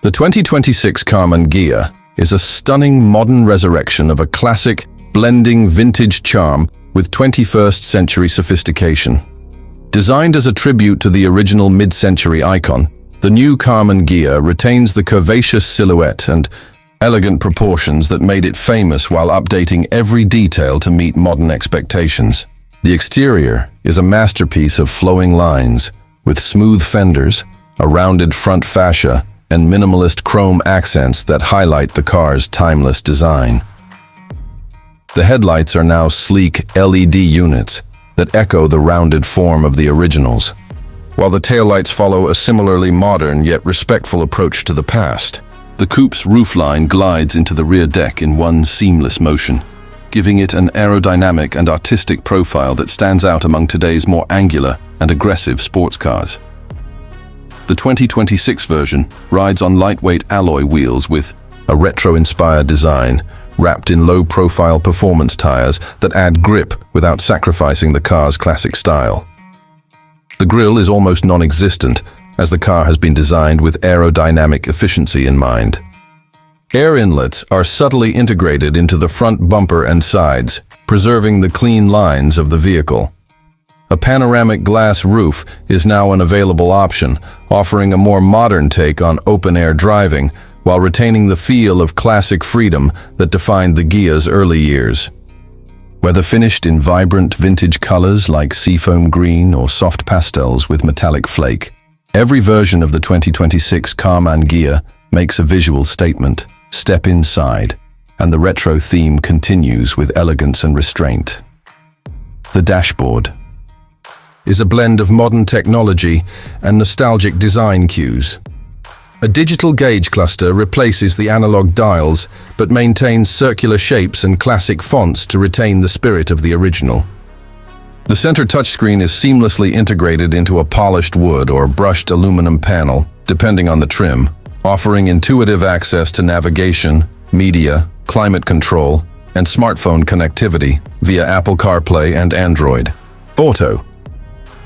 The 2026 Karmann Ghia is a stunning modern resurrection of a classic, blending vintage charm with 21st century sophistication. Designed as a tribute to the original mid-century icon, the new Karmann Ghia retains the curvaceous silhouette and elegant proportions that made it famous while updating every detail to meet modern expectations. The exterior is a masterpiece of flowing lines, with smooth fenders, a rounded front fascia, and minimalist chrome accents that highlight the car's timeless design. The headlights are now sleek LED units that echo the rounded form of the originals, while the taillights follow a similarly modern yet respectful approach to the past. The coupe's roofline glides into the rear deck in one seamless motion, giving it an aerodynamic and artistic profile that stands out among today's more angular and aggressive sports cars. The 2026 version rides on lightweight alloy wheels with a retro-inspired design, wrapped in low-profile performance tires that add grip without sacrificing the car's classic style. The grille is almost non-existent, as the car has been designed with aerodynamic efficiency in mind. Air inlets are subtly integrated into the front bumper and sides, preserving the clean lines of the vehicle. A panoramic glass roof is now an available option, offering a more modern take on open-air driving while retaining the feel of classic freedom that defined the Ghia's early years. Whether finished in vibrant vintage colors like seafoam green or soft pastels with metallic flake, every version of the 2026 Karmann Ghia makes a visual statement. Step inside, and the retro theme continues with elegance and restraint. The dashboard is a blend of modern technology and nostalgic design cues. A digital gauge cluster replaces the analog dials but maintains circular shapes and classic fonts to retain the spirit of the original. The center touchscreen is seamlessly integrated into a polished wood or brushed aluminum panel, depending on the trim, offering intuitive access to navigation, media, climate control, and smartphone connectivity via Apple CarPlay and Android Auto.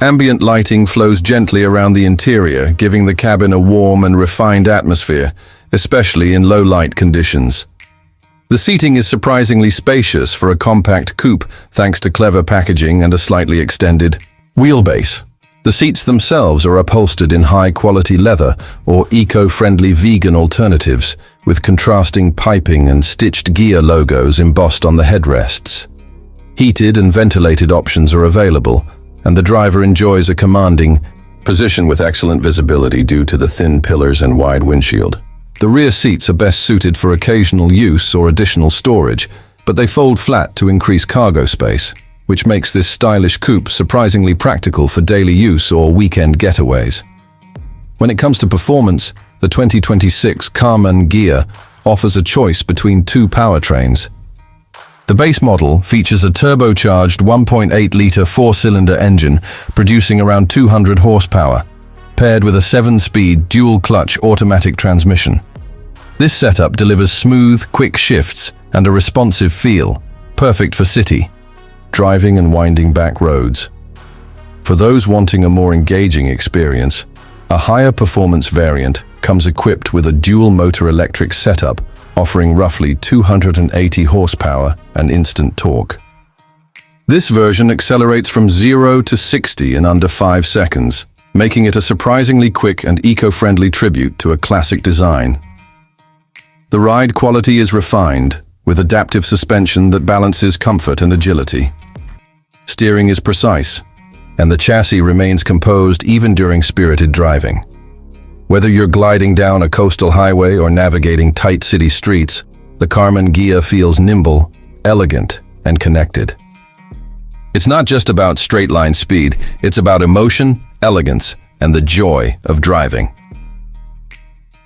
Ambient lighting flows gently around the interior, giving the cabin a warm and refined atmosphere, especially in low-light conditions. The seating is surprisingly spacious for a compact coupe thanks to clever packaging and a slightly extended wheelbase. The seats themselves are upholstered in high-quality leather or eco-friendly vegan alternatives, with contrasting piping and stitched Ghia logos embossed on the headrests. Heated and ventilated options are available, and the driver enjoys a commanding position with excellent visibility due to the thin pillars and wide windshield. The rear seats are best suited for occasional use or additional storage, but they fold flat to increase cargo space, which makes this stylish coupe surprisingly practical for daily use or weekend getaways. When it comes to performance, the 2026 Karmann Ghia offers a choice between two powertrains. The base model features a turbocharged 1.8-liter four-cylinder engine producing around 200 horsepower, paired with a 7-speed dual-clutch automatic transmission. This setup delivers smooth, quick shifts and a responsive feel, perfect for city driving and winding back roads. For those wanting a more engaging experience, a higher performance variant comes equipped with a dual-motor electric setup offering roughly 280 horsepower and instant torque. This version accelerates from 0 to 60 in under 5 seconds, making it a surprisingly quick and eco-friendly tribute to a classic design. The ride quality is refined, with adaptive suspension that balances comfort and agility. Steering is precise, and the chassis remains composed even during spirited driving. Whether you're gliding down a coastal highway or navigating tight city streets, the Karmann Ghia feels nimble, elegant, and connected. It's not just about straight-line speed, it's about emotion, elegance, and the joy of driving.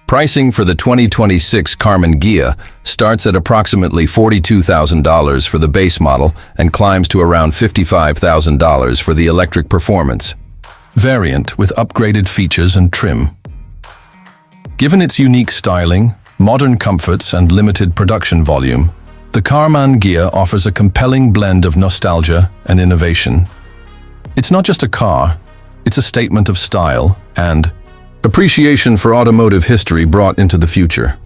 Pricing for the 2026 Karmann Ghia starts at approximately $42,000 for the base model and climbs to around $55,000 for the electric performance variant with upgraded features and trim. Given its unique styling, modern comforts, and limited production volume, the Karmann Ghia offers a compelling blend of nostalgia and innovation. It's not just a car, it's a statement of style and Appreciation for automotive history brought into the future.